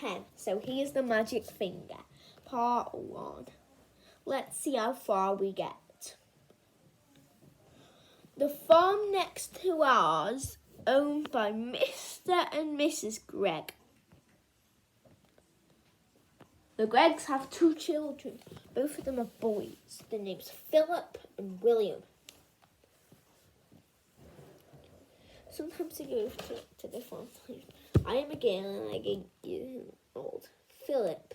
10. So here's the magic finger. Part 1. Let's see how far we get. The farm next to ours, owned by Mr. and Mrs. Gregg. The Greggs have 2 children. Both of them are boys. Their names Philip and William. Sometimes they go to the farm. I am a girl and I get years old. Philip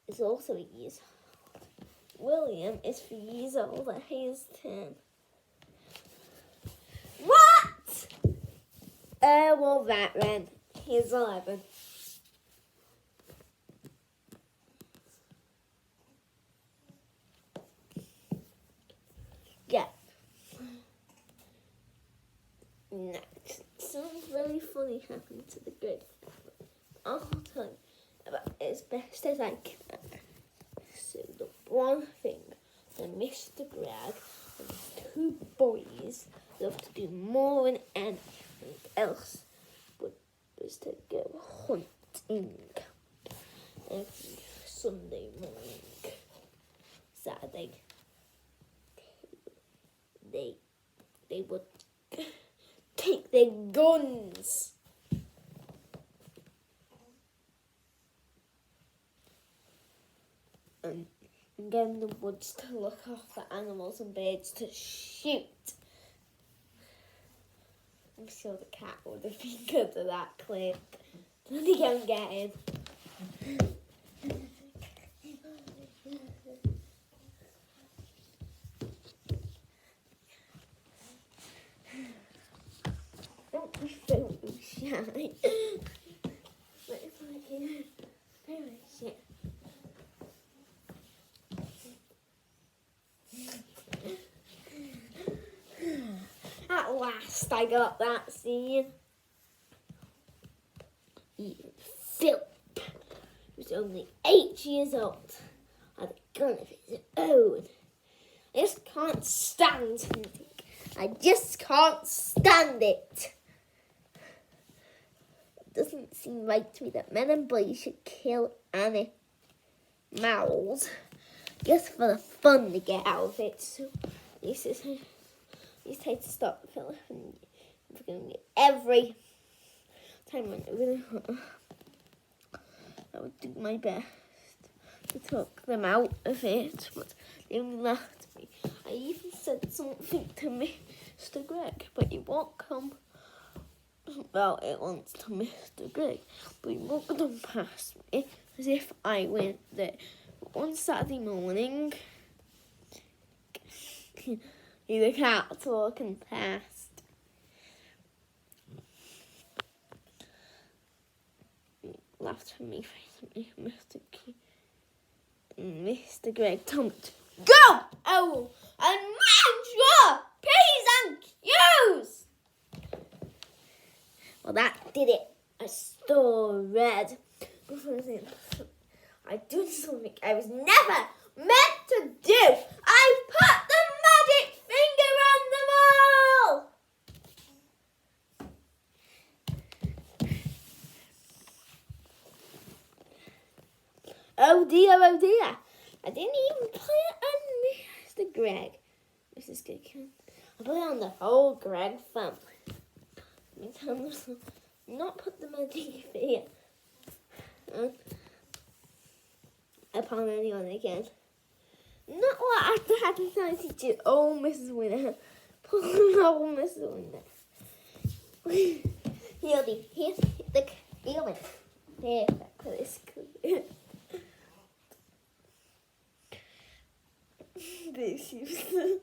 is also 8 years old. William is 3 years old and he is 10. What? Well that then. He's 11. Yeah. Next, something really funny happened to the Gregg family. I'll tell you about it as best as I can. So the one thing that Mr. Gregg and his 2 boys love to do more than anything else was to go hunting every Sunday morning. Saturday, they would take their guns and get in the woods to look after animals and birds to shoot. I'm sure the cat would have been good at that clip. Let me go and get him. Don't be so shy. What if I can finish it? At last I got that scene. Even Philip, who was only 8 years old, had a gun of his own. I just can't stand hunting. I just can't stand it. It doesn't seem right to me that men and boys should kill animals just for the fun they get out of it. So this is try to stop Philip and every time I would do my best to talk them out of it, but they only laughed at me. I even said something to Mr. Gregg, but he won't come. Well, it wants to Mr. Gregg, but he won't come past me as if I went there. But one Saturday morning, the cat's walking past. He laughed at me, Mr. Gregg told me to go! Oh, and mind your P's and Q's! Well, that did it. I saw red. I did something I was never meant to do. I put the magic finger on them all. Oh dear, oh dear. I didn't even put it on Mr. Gregg. Mrs. Gregg. I put it on the whole Gregg family. Not put the magic finger upon anyone again. Not what I had to teach old Mrs. Winner. Pull old Mrs. Winner. Here's the element. Perfect for this. This used to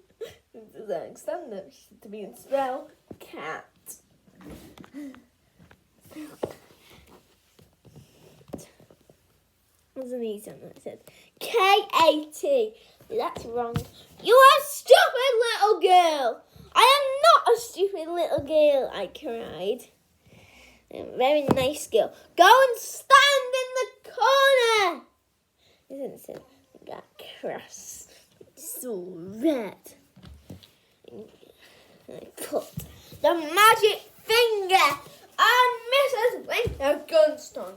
design stand-up to be in spell cat. There's an easy one that said K-A-T. That's wrong. You are a stupid little girl. I am not a stupid little girl, I cried. I'm a very nice girl. Go and stand in the corner. Isn't it? I got cross. It's so red. And I put the magic finger on Mrs. Wintergun's Flintstone.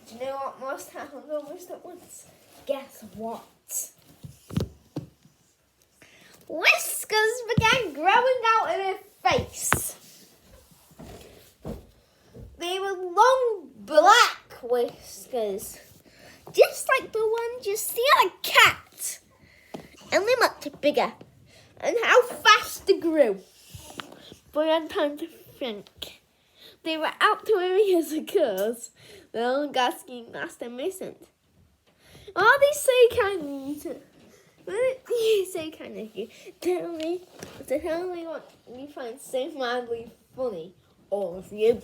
Do you know what must happen almost at once? Guess what? Whiskers began growing out of her face. They were long black whiskers, just like the ones you see on a cat. Only much bigger. And how fast they grew. But I had time to think. They were out to areas of course. The old gasking master missing. All they say kind of you. Tell me what you find so madly funny, all of you.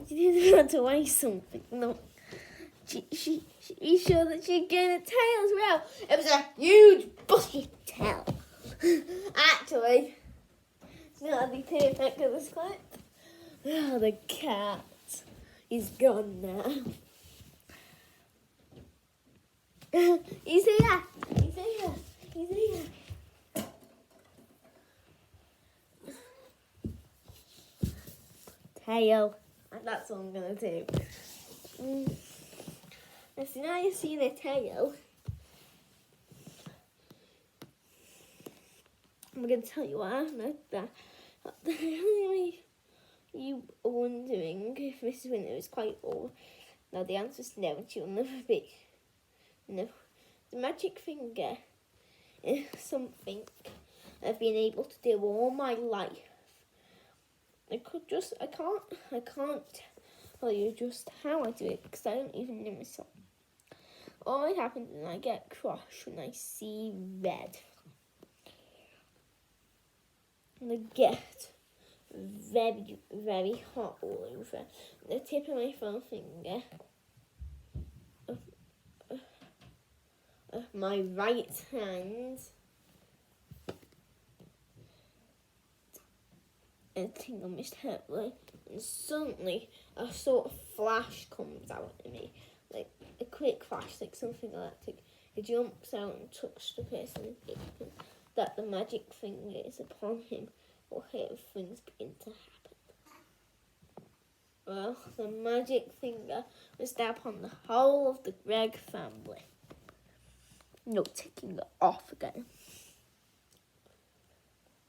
She didn't want to waste something. No. She be sure that she'd get a tail as well. It was a huge bushy tail. Actually, it's not the perfect of this clip. Oh, the cat is gone now. He's here. He's here. He's here. Tail. And that's what I'm going to do. So now you see the tail. I'm going to tell you what happened. You are wondering if Mrs. Winter is quite old. Now the answer is no, she'll never be. No. The magic finger is something I've been able to do all my life. I can't tell you just how I do it because I don't even know myself. All that happens is I get cross when I see red. And I get very, very hot all over the tip of my forefinger, my right hand, and tingle mist terribly, and suddenly a sort of flash comes out of me, like a quick flash, like something electric. It jumps out and touches the person that the magic finger is upon him, or here things begin to happen. Well, the magic finger was down upon the whole of the Gregg family. No taking it off again.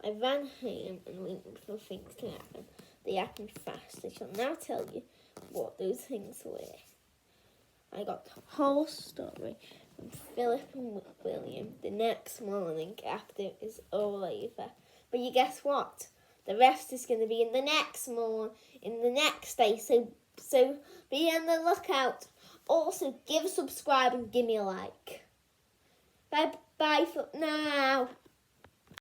I ran home and waited for things to happen. They happened fast. I shall now tell you what those things were. I got the whole story from Philip and William the next morning after it was all over. But you guess what? The rest is going to be in the next day. So be on the lookout. Also, give a subscribe and give me a like. Bye for now.